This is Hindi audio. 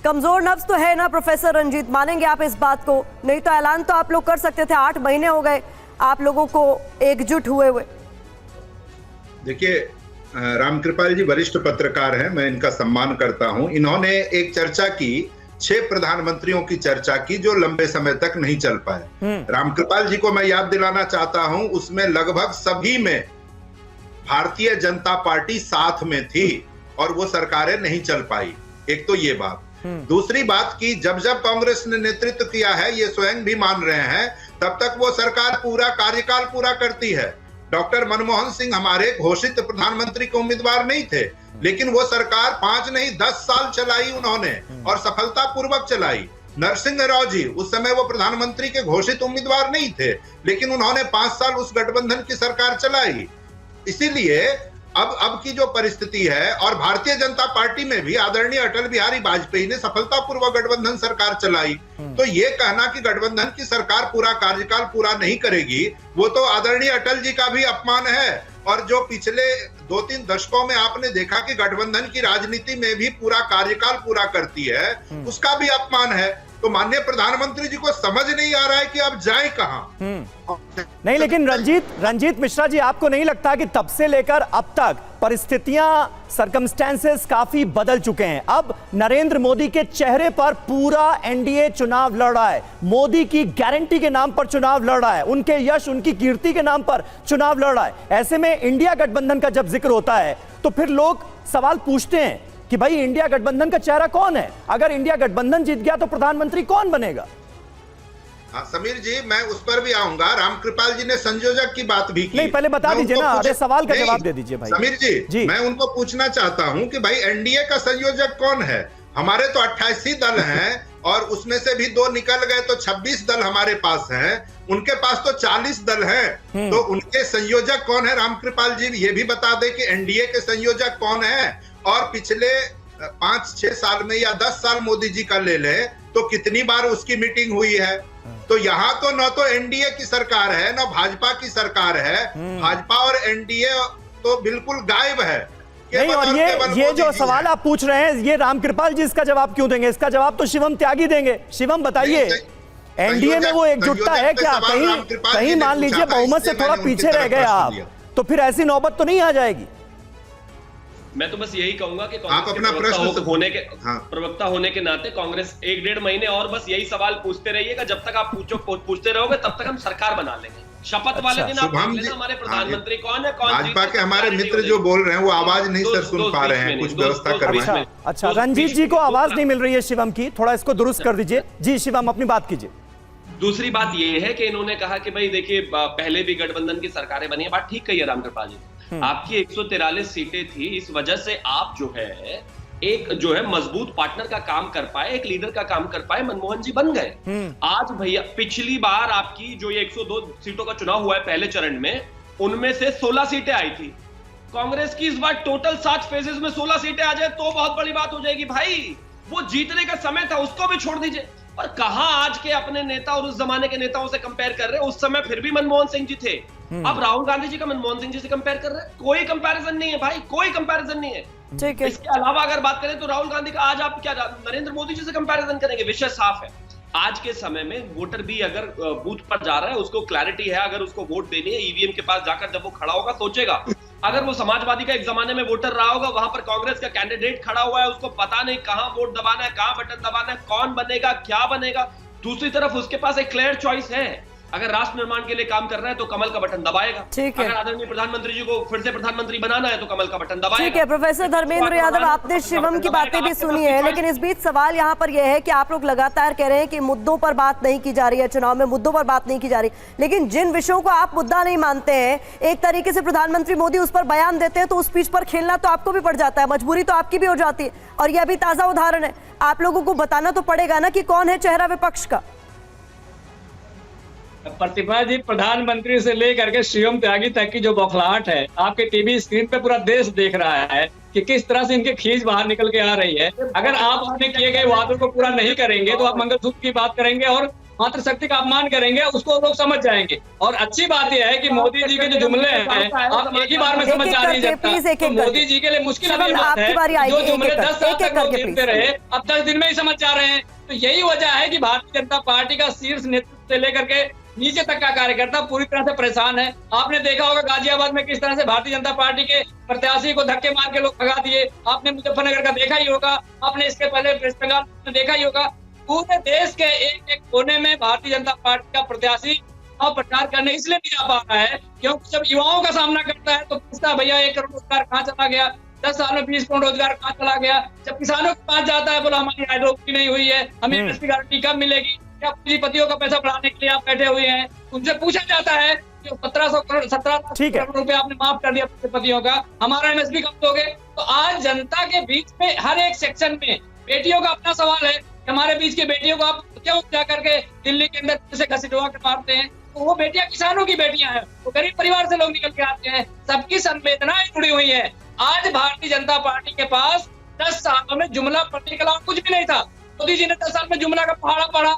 कमजोर नफ्स तो है ना प्रोफेसर रंजीत, मानेंगे आप इस बात को? नहीं तो ऐलान तो आप लोग कर सकते थे, 8 महीने हो गए आप लोगों को एकजुट हुए हुए। देखिए, रामकृपाल जी वरिष्ठ पत्रकार हैं, मैं इनका सम्मान करता हूं। इन्होंने एक चर्चा की, 6 प्रधानमंत्रियों की चर्चा की जो लंबे समय तक नहीं चल पाए। रामकृपाल जी को मैं याद दिलाना चाहता हूं, उसमें लगभग सभी में भारतीय जनता पार्टी साथ में थी और वो सरकारें नहीं चल पाई। एक तो ये बात। दूसरी बात की जब जब कांग्रेस ने नेतृत्व किया है, ये स्वयं भी मान रहे हैं, तब तक वो सरकार पूरा कार्यकाल पूरा करती है। डॉक्टर मनमोहन सिंह हमारे घोषित प्रधानमंत्री के उम्मीदवार नहीं थे, लेकिन वो सरकार 5 नहीं 10 साल चलाई उन्होंने और सफलतापूर्वक चलाई। नरसिंह राव जी उस समय वो प्रधानमंत्री के घोषित उम्मीदवार नहीं थे, लेकिन उन्होंने 5 साल उस गठबंधन की सरकार चलाई। इसीलिए अब की जो परिस्थिति है, और भारतीय जनता पार्टी में भी आदरणीय अटल बिहारी वाजपेयी ने सफलतापूर्वक गठबंधन सरकार चलाई। तो ये कहना कि गठबंधन की सरकार पूरा कार्यकाल पूरा नहीं करेगी, वो तो आदरणीय अटल जी का भी अपमान है। और जो पिछले 2-3 दशकों में आपने देखा कि गठबंधन की राजनीति में भी पूरा कार्यकाल पूरा करती है, उसका भी अपमान है। तो माननीय प्रधानमंत्री जी को समझ नहीं आ रहा है कि अब जाए कहां। नहीं, लेकिन रंजीत मिश्रा जी, आपको नहीं लगता कि तब से लेकर अब तक परिस्थितियां, सर्कमस्टेंसेस काफी बदल चुके हैं? अब नरेंद्र मोदी के चेहरे पर पूरा एनडीए चुनाव लड़ रहा है, मोदी की गारंटी के नाम पर चुनाव लड़ रहा है, उनके यश, उनकी कीर्ति के नाम पर चुनाव लड़ रहा है। ऐसे में इंडिया गठबंधन का जब जिक्र होता है तो फिर लोग सवाल पूछते हैं कि भाई इंडिया गठबंधन का चेहरा कौन है? अगर इंडिया गठबंधन जीत गया तो प्रधानमंत्री कौन बनेगा? हाँ समीर जी, मैं उस पर भी आऊंगा। रामकृपाल जी ने संयोजक की बात भी की। नहीं, पहले बता दीजिए ना, अरे सवाल का जवाब दे दीजिए भाई। समीर जी, मैं उनको पूछना चाहता हूं कि भाई एनडीए का संयोजक कौन है? हमारे तो 88 दल हैं और उसमें से भी 2 निकल गए तो 26 दल हमारे पास हैं। उनके पास तो 40 दल हैं। तो उनके संयोजक कौन है? रामकृपाल जी ये भी बता दे कि एनडीए के संयोजक कौन है। और पिछले 5-6 साल में या 10 साल मोदी जी का ले ले तो कितनी बार उसकी मीटिंग हुई है? तो यहाँ तो न तो एनडीए की सरकार है न भाजपा की सरकार है। भाजपा और एनडीए तो बिल्कुल गायब है। नहीं, और ये जो सवाल आप पूछ रहे हैं, ये रामकृपाल जी इसका जवाब क्यों देंगे? इसका जवाब तो शिवम त्यागी देंगे। शिवम बताइए, एनडीए में वो एकजुटता है क्या? कहीं मान लीजिए बहुमत से थोड़ा पीछे रह गए आप, तो फिर ऐसी नौबत तो नहीं आ जाएगी? मैं तो बस यही कहूंगा कि आप अपना प्रश्न प्रवक्ता होने के नाते कांग्रेस 1-1.5 महीने और बस यही सवाल पूछते रहिएगा। जब तक आप पूछते रहोगे तब तक हम सरकार बना लेंगे। शपथ वाले दिन आप पूछ लेना हमारे प्रधानमंत्री कौन है, कौन भाजपा के हमारे मित्र जो बोल रहे हैं वो आवाज नहीं सर सुन पा रहे हैं, कुछ व्यवस्था करवाएं। अच्छा, रंजीत जी को आवाज नहीं मिल रही है शिवम की, थोड़ा इसको दुरुस्त कर दीजिए। जी शिवम, अपनी बात कीजिए। दूसरी बात ये है कि इन्होंने कहा कि भाई देखिए पहले भी गठबंधन की सरकारें बनी है। बात ठीक कही है रामकृपाल जी, आपकी 143 सीटें थी, इस वजह से आप जो है एक जो है मजबूत पार्टनर का काम कर पाए, एक लीडर का काम कर पाए, मनमोहन जी बन गए। आज भैया पिछली बार आपकी जो ये 102 सीटों का चुनाव हुआ है पहले चरण में, उनमें से 16 सीटें आई थी। कांग्रेस की इस बार टोटल 7 फेजेस में 16 सीटें आ जाए तो बहुत बड़ी बात हो जाएगी भाई। वो जीतने का समय था, उसको भी छोड़ दीजिए। और कहां आज के अपने नेता और उस जमाने के नेताओं से कंपेयर कर रहे हैं? उस समय फिर भी मनमोहन सिंह जी थे, अब राहुल गांधी जी का मनमोहन सिंह जी से कंपेयर कर रहे हैं। कोई कंपैरिजन नहीं है भाई, कोई कंपैरिजन नहीं है। ठीक है। इसके अलावा अगर बात करें तो राहुल गांधी का आज आप क्या नरेंद्र मोदी जी से कंपैरिजन करेंगे? विषय साफ है। आज के समय में वोटर भी अगर बूथ पर जा रहा है, उसको क्लैरिटी है, अगर उसको वोट देनी है ईवीएम के पास जाकर जब वो खड़ा होगा सोचेगा। अगर वो समाजवादी का एक जमाने में वोटर रहा होगा, वहां पर कांग्रेस का कैंडिडेट खड़ा हुआ है, उसको पता नहीं कहां वोट दबाना है, कहां बटन दबाना है, कौन बनेगा, क्या बनेगा। दूसरी तरफ उसके पास एक क्लियर चॉइस है। अगर राष्ट्र निर्माण के लिए काम कर रहा है तो कमल का बटन दबाएगा। ठीक है। अगर आदरणीय प्रधानमंत्री जी को फिर से प्रधानमंत्री बनाना है तो कमल का बटन दबाएगा। ठीक है। प्रोफेसर धर्मेंद्र यादव, आपने शिवम की बातें भी सुनी है, लेकिन इस बीच सवाल यहाँ पर यह है कि आप लोग लगातार कह रहे हैं कि मुद्दों पर बात नहीं की जा रही है, चुनाव में मुद्दों पर बात नहीं की जा रही, लेकिन जिन विषयों को आप मुद्दा नहीं मानते हैं, एक तरीके से प्रधानमंत्री मोदी उस पर बयान देते हैं तो उस पीछ पर खेलना तो आपको भी पड़ जाता है, मजबूरी तो आपकी भी हो जाती है। और यह अभी ताजा उदाहरण है, आप लोगों को बताना तो पड़ेगा ना कि कौन है चेहरा विपक्ष का। प्रतिभा जी, प्रधानमंत्री से लेकर के शिवम त्यागी तक की जो बौखलाहट है आपके टीवी स्क्रीन पे पूरा देश देख रहा है कि किस तरह से इनके खींच बाहर निकल के आ रही है। अगर आप अपने किए गए वादों को पूरा नहीं करेंगे तो आप मंगलसूत्र की बात करेंगे और मातृशक्ति का अपमान करेंगे उसको लोग समझ जाएंगे। और अच्छी बात यह है कि मोदी जी के जो जुमले हैं आप एक ही बार में समझ जा नहीं सकता। तो मोदी जी के लिए मुश्किल अब ये बात है जो जुमले 10 साल तक लोग देते रहे अब 10 दिन में ही समझ जा रहे हैं। तो यही वजह है कि भारतीय जनता पार्टी का शीर्ष नेतृत्व से लेकर के नीचे तक का कार्यकर्ता पूरी तरह से परेशान है। आपने देखा होगा गाजियाबाद में किस तरह से भारतीय जनता पार्टी के प्रत्याशी को धक्के मार के लोग भगा दिए। आपने मुजफ्फरनगर का देखा ही होगा, आपने इसके पहले वेस्ट बंगाल में देखा ही होगा। पूरे देश के एक एक कोने में भारतीय जनता पार्टी का प्रत्याशी और प्रचार करने इसलिए नहीं जा पा रहा है क्योंकि जब युवाओं का सामना करता है तो पूछता भैया 1 करोड़ रोजगार कहाँ चला गया, 10 साल में 20 करोड़ रोजगार कहाँ चला गया। जब किसानों के पास जाता है बोला हमारी आइडियोलॉजी नहीं हुई है, हमें एमएसपी गारंटी कब मिलेगी, क्या पूंजीपतियों का पैसा बढ़ाने के लिए आप बैठे हुए हैं। उनसे पूछा जाता है कि 17 लाख करोड़ रुपए आपने माफ कर दिया पूंजीपतियों का, हमारा एमएसपी कब दोगे। तो आज जनता के बीच में हर एक सेक्शन में बेटियों का अपना सवाल है कि हमारे बीच की बेटियों को आप क्यों जा करके दिल्ली के अंदर से घसीटवा के मारते हैं। तो वो बेटियां किसानों की बेटियां हैं, वो गरीब परिवार से लोग निकल के आते हैं, सबकी संवेदनाएं जुड़ी हुई है। आज भारतीय जनता पार्टी के पास 10 सालों में जुमला पढ़ने के अलावा कुछ भी नहीं था। मोदी जी ने 10 साल में जुमला का पहाड़ा पढ़ा।